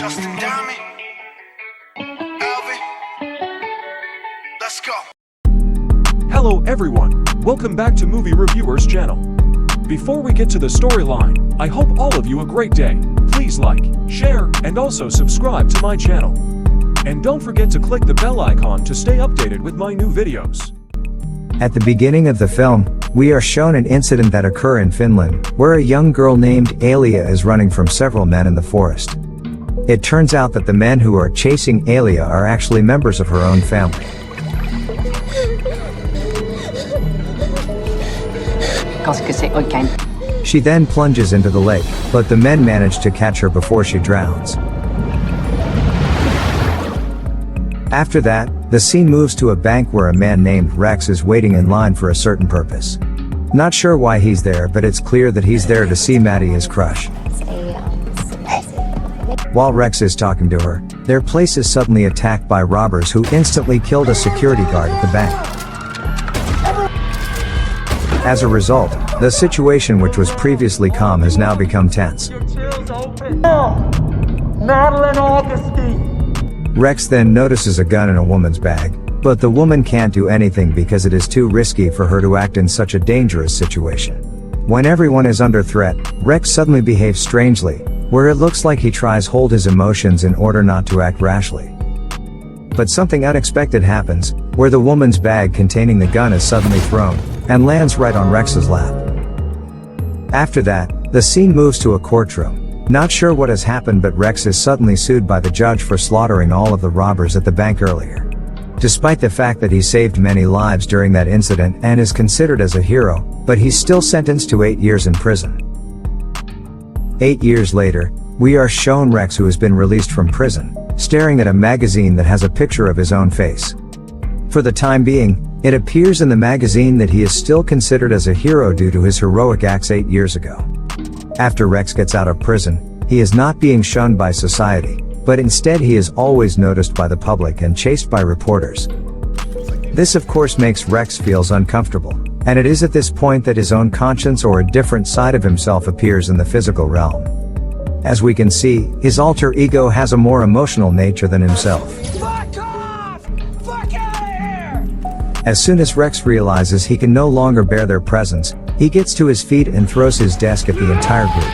Justin Diamond, Alvin, let's go. Hello everyone, welcome back to Movie Reviewers channel. Before we get to the storyline, I hope all of you a great day. Please like, share, and also subscribe to my channel. And don't forget to click the bell icon to stay updated with my new videos. At the beginning of the film, we are shown an incident that occurs in Finland, where a young girl named Alia is running from several men in the forest. It turns out that the men who are chasing Alia are actually members of her own family. She then plunges into the lake, but the men manage to catch her before she drowns. After that, the scene moves to a bank where a man named Rex is waiting in line for a certain purpose. Not sure why he's there, but it's clear that he's there to see Maddie, his crush. While Rex is talking to her, their place is suddenly attacked by robbers who instantly killed a security guard at the bank. As a result, the situation which was previously calm has now become tense. Rex then notices a gun in a woman's bag, but the woman can't do anything because it is too risky for her to act in such a dangerous situation. When everyone is under threat, Rex suddenly behaves strangely, where it looks like he tries hold his emotions in order not to act rashly. But something unexpected happens, where the woman's bag containing the gun is suddenly thrown, and lands right on Rex's lap. After that, the scene moves to a courtroom. Not sure what has happened, but Rex is suddenly sued by the judge for slaughtering all of the robbers at the bank earlier. Despite the fact that he saved many lives during that incident and is considered as a hero, but he's still sentenced to 8 years in prison. 8 years later, we are shown Rex, who has been released from prison, staring at a magazine that has a picture of his own face. For the time being, it appears in the magazine that he is still considered as a hero due to his heroic acts 8 years ago. After Rex gets out of prison, he is not being shunned by society, but instead he is always noticed by the public and chased by reporters. This of course makes Rex feels uncomfortable, and it is at this point that his own conscience or a different side of himself appears in the physical realm. As we can see, his alter ego has a more emotional nature than himself. Fuck off! Fuck out of here! As soon as Rex realizes he can no longer bear their presence, he gets to his feet and throws his desk at the entire group.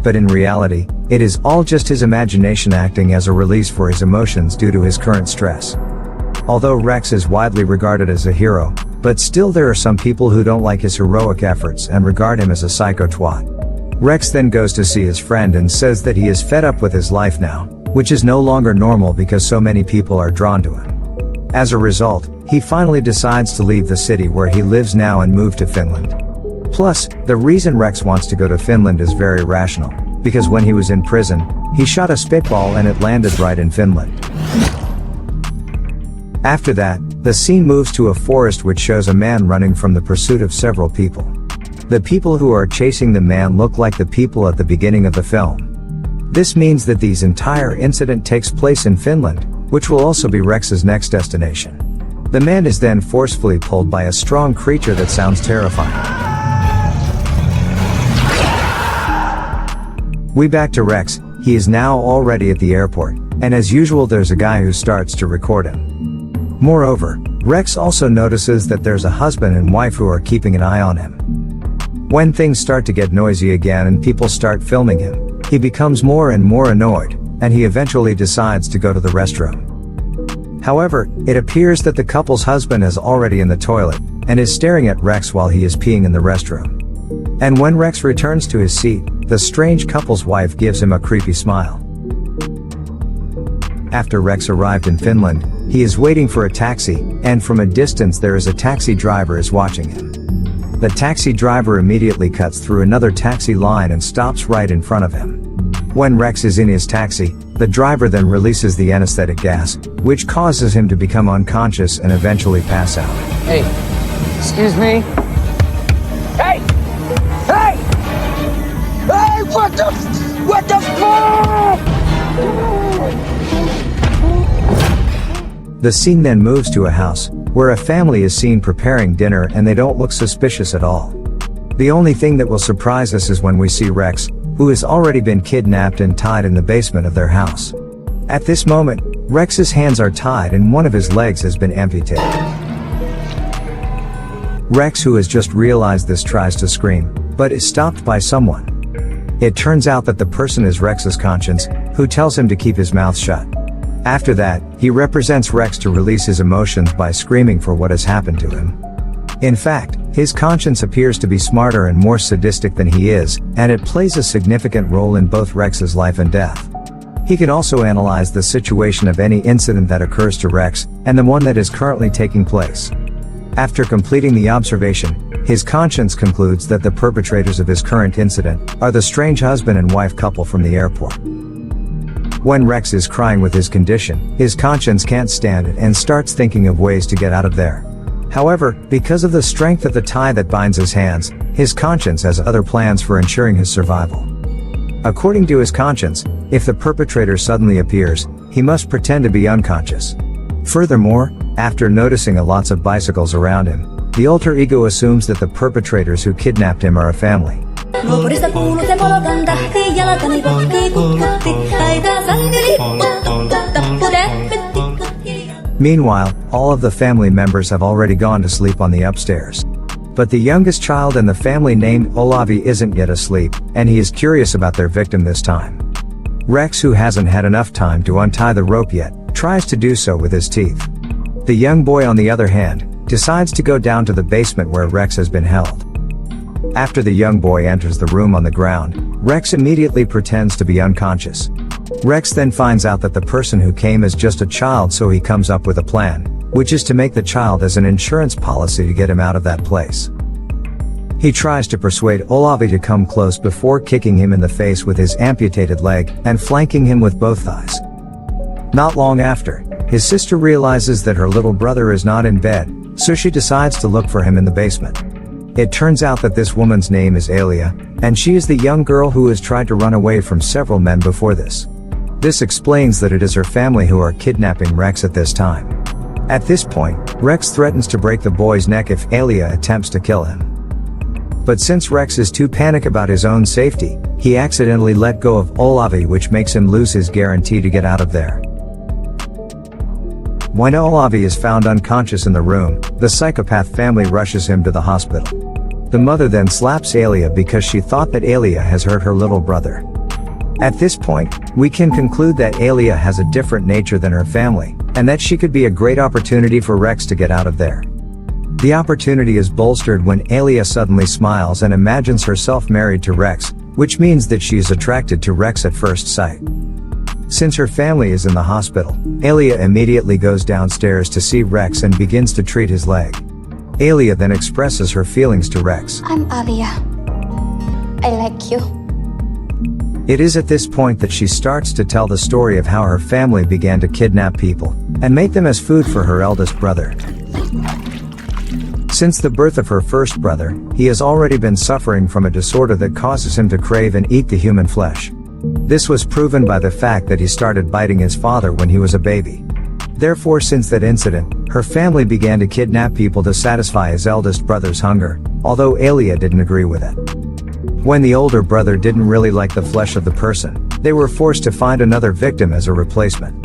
But in reality, it is all just his imagination acting as a release for his emotions due to his current stress. Although Rex is widely regarded as a hero, but still there are some people who don't like his heroic efforts and regard him as a psycho twat. Rex then goes to see his friend and says that he is fed up with his life now, which is no longer normal because so many people are drawn to him. As a result, he finally decides to leave the city where he lives now and move to Finland. Plus, the reason Rex wants to go to Finland is very rational, because when he was in prison, he shot a spitball and it landed right in Finland. After that, the scene moves to a forest which shows a man running from the pursuit of several people. The people who are chasing the man look like the people at the beginning of the film. This means that this entire incident takes place in Finland, which will also be Rex's next destination. The man is then forcefully pulled by a strong creature that sounds terrifying. We back to Rex. He is now already at the airport, and as usual there's a guy who starts to record him. Moreover, Rex also notices that there's a husband and wife who are keeping an eye on him. When things start to get noisy again and people start filming him, he becomes more and more annoyed, and he eventually decides to go to the restroom. However, it appears that the couple's husband is already in the toilet, and is staring at Rex while he is peeing in the restroom. And when Rex returns to his seat, the strange couple's wife gives him a creepy smile. After Rex arrived in Finland, he is waiting for a taxi, and from a distance there is a taxi driver is watching him. The taxi driver immediately cuts through another taxi line and stops right in front of him. When Rex is in his taxi, the driver then releases the anesthetic gas, which causes him to become unconscious and eventually pass out. Hey, excuse me? Hey! Hey! Hey, what the fuck? The scene then moves to a house, where a family is seen preparing dinner and they don't look suspicious at all. The only thing that will surprise us is when we see Rex, who has already been kidnapped and tied in the basement of their house. At this moment, Rex's hands are tied and one of his legs has been amputated. Rex, who has just realized this, tries to scream, but is stopped by someone. It turns out that the person is Rex's conscience, who tells him to keep his mouth shut. After that, he represents Rex to release his emotions by screaming for what has happened to him. In fact, his conscience appears to be smarter and more sadistic than he is, and it plays a significant role in both Rex's life and death. He can also analyze the situation of any incident that occurs to Rex, and the one that is currently taking place. After completing the observation, his conscience concludes that the perpetrators of his current incident are the strange husband and wife couple from the airport. When Rex is crying with his condition, his conscience can't stand it and starts thinking of ways to get out of there. However, because of the strength of the tie that binds his hands, his conscience has other plans for ensuring his survival. According to his conscience, if the perpetrator suddenly appears, he must pretend to be unconscious. Furthermore, after noticing lots of bicycles around him, the alter ego assumes that the perpetrators who kidnapped him are a family. Meanwhile, all of the family members have already gone to sleep on the upstairs. But the youngest child in the family, named Olavi, isn't yet asleep, and he is curious about their victim this time. Rex, who hasn't had enough time to untie the rope yet, tries to do so with his teeth. The young boy, on the other hand, decides to go down to the basement where Rex has been held. After the young boy enters the room on the ground, Rex immediately pretends to be unconscious. Rex then finds out that the person who came is just a child, so he comes up with a plan, which is to make the child as an insurance policy to get him out of that place. He tries to persuade Olavi to come close before kicking him in the face with his amputated leg and flanking him with both thighs. Not long after, his sister realizes that her little brother is not in bed, so she decides to look for him in the basement. It turns out that this woman's name is Alia, and she is the young girl who has tried to run away from several men before this. This explains that it is her family who are kidnapping Rex at this time. At this point, Rex threatens to break the boy's neck if Alia attempts to kill him. But since Rex is too panicked about his own safety, he accidentally let go of Olavi, which makes him lose his guarantee to get out of there. When Olavi is found unconscious in the room, the psychopath family rushes him to the hospital. The mother then slaps Alia because she thought that Alia has hurt her little brother. At this point, we can conclude that Alia has a different nature than her family, and that she could be a great opportunity for Rex to get out of there. The opportunity is bolstered when Alia suddenly smiles and imagines herself married to Rex, which means that she is attracted to Rex at first sight. Since her family is in the hospital, Alia immediately goes downstairs to see Rex and begins to treat his leg. Alia then expresses her feelings to Rex. I'm Alia. I like you. It is at this point that she starts to tell the story of how her family began to kidnap people and make them as food for her eldest brother. Since the birth of her first brother, he has already been suffering from a disorder that causes him to crave and eat the human flesh. This was proven by the fact that he started biting his father when he was a baby. Therefore, since that incident, her family began to kidnap people to satisfy his eldest brother's hunger, although Alia didn't agree with it. When the older brother didn't really like the flesh of the person, they were forced to find another victim as a replacement.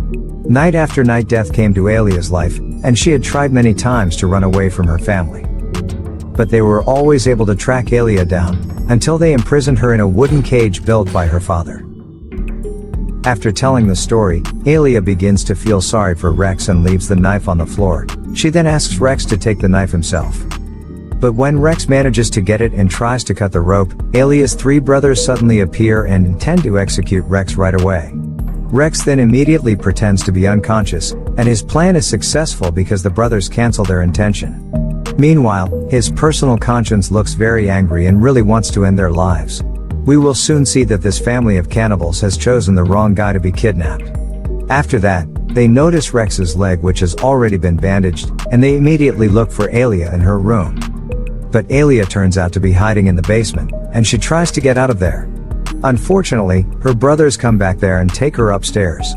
Night after night, death came to Alia's life, and she had tried many times to run away from her family. But they were always able to track Alia down, until they imprisoned her in a wooden cage built by her father. After telling the story, Alia begins to feel sorry for Rex and leaves the knife on the floor. She then asks Rex to take the knife himself. But when Rex manages to get it and tries to cut the rope, Alia's three brothers suddenly appear and intend to execute Rex right away. Rex then immediately pretends to be unconscious, and his plan is successful because the brothers cancel their intention. Meanwhile, his personal conscience looks very angry and really wants to end their lives. We will soon see that this family of cannibals has chosen the wrong guy to be kidnapped. After that, they notice Rex's leg, which has already been bandaged, and they immediately look for Alia in her room. But Alia turns out to be hiding in the basement, and she tries to get out of there. Unfortunately, her brothers come back there and take her upstairs.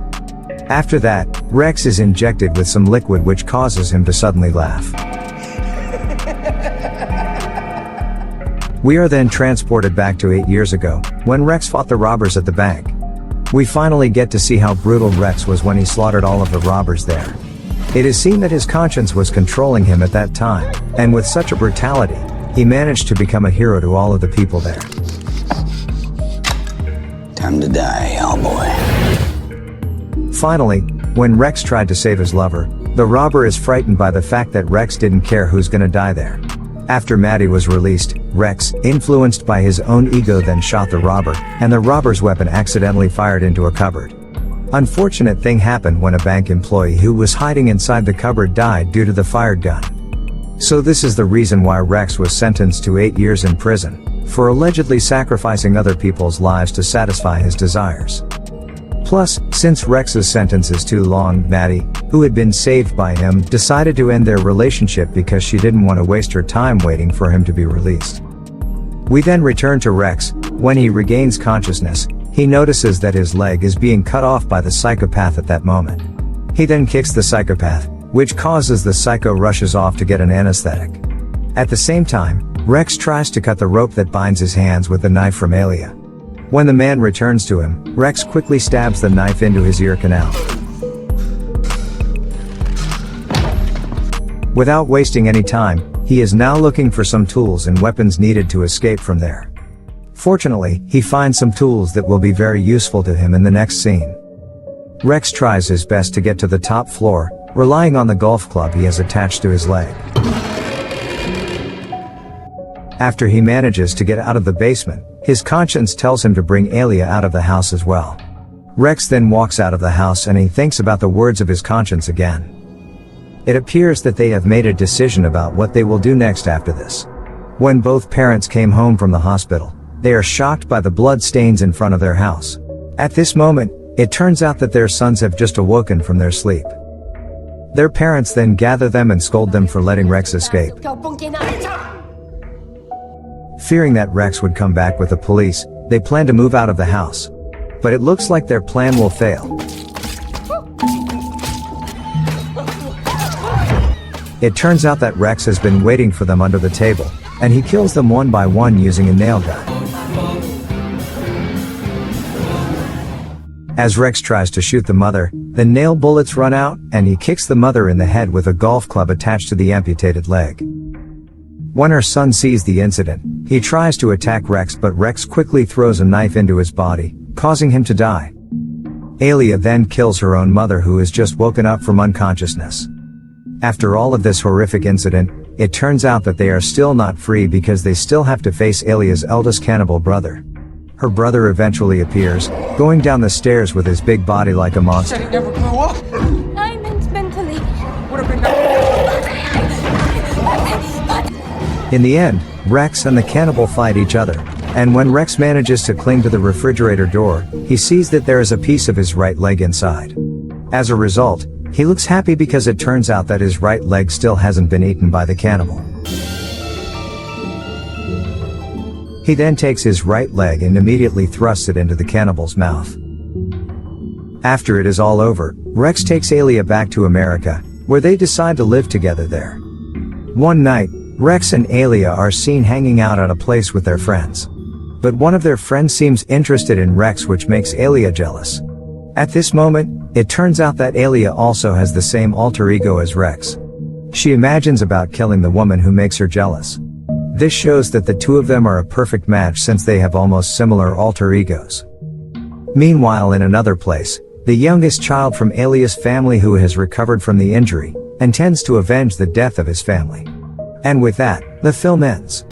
After that, Rex is injected with some liquid which causes him to suddenly laugh. We are then transported back to 8 years ago, when Rex fought the robbers at the bank. We finally get to see how brutal Rex was when he slaughtered all of the robbers there. It is seen that his conscience was controlling him at that time, and with such a brutality, he managed to become a hero to all of the people there. Time to die, Hellboy. Finally, when Rex tried to save his lover, the robber is frightened by the fact that Rex didn't care who's gonna die there. After Maddie was released, Rex, influenced by his own ego, then shot the robber, and the robber's weapon accidentally fired into a cupboard. Unfortunate thing happened when a bank employee who was hiding inside the cupboard died due to the fired gun. So this is the reason why Rex was sentenced to 8 years in prison, for allegedly sacrificing other people's lives to satisfy his desires. Plus, since Rex's sentence is too long, Maddie, who had been saved by him, decided to end their relationship because she didn't want to waste her time waiting for him to be released. We then return to Rex. When he regains consciousness, he notices that his leg is being cut off by the psychopath at that moment. He then kicks the psychopath, which causes the psycho rushes off to get an anesthetic. At the same time, Rex tries to cut the rope that binds his hands with the knife from Alia. When the man returns to him, Rex quickly stabs the knife into his ear canal. Without wasting any time, he is now looking for some tools and weapons needed to escape from there. Fortunately, he finds some tools that will be very useful to him in the next scene. Rex tries his best to get to the top floor, relying on the golf club he has attached to his leg. After he manages to get out of the basement, his conscience tells him to bring Alia out of the house as well. Rex then walks out of the house and he thinks about the words of his conscience again. It appears that they have made a decision about what they will do next after this. When both parents came home from the hospital, they are shocked by the blood stains in front of their house. At this moment, it turns out that their sons have just awoken from their sleep. Their parents then gather them and scold them for letting Rex escape. Fearing that Rex would come back with the police, they plan to move out of the house. But it looks like their plan will fail. It turns out that Rex has been waiting for them under the table, and he kills them one by one using a nail gun. As Rex tries to shoot the mother, the nail bullets run out, and he kicks the mother in the head with a golf club attached to the amputated leg. When her son sees the incident, he tries to attack Rex, but Rex quickly throws a knife into his body, causing him to die. Alia then kills her own mother, who has just woken up from unconsciousness. After all of this horrific incident, it turns out that they are still not free because they still have to face Alia's eldest cannibal brother. Her brother eventually appears, going down the stairs with his big body like a monster. Said he never grew up. I meant mentally. Would have been. In the end, Rex and the cannibal fight each other, and when Rex manages to cling to the refrigerator door, he sees that there is a piece of his right leg inside. As a result, he looks happy because it turns out that his right leg still hasn't been eaten by the cannibal. He then takes his right leg and immediately thrusts it into the cannibal's mouth. After it is all over, Rex takes Alia back to America, where they decide to live together there. One night, Rex and Alia are seen hanging out at a place with their friends. But one of their friends seems interested in Rex, which makes Alia jealous. At this moment, it turns out that Alia also has the same alter ego as Rex. She imagines about killing the woman who makes her jealous. This shows that the two of them are a perfect match since they have almost similar alter egos. Meanwhile, in another place, the youngest child from Alia's family, who has recovered from the injury, intends to avenge the death of his family. And with that, the film ends.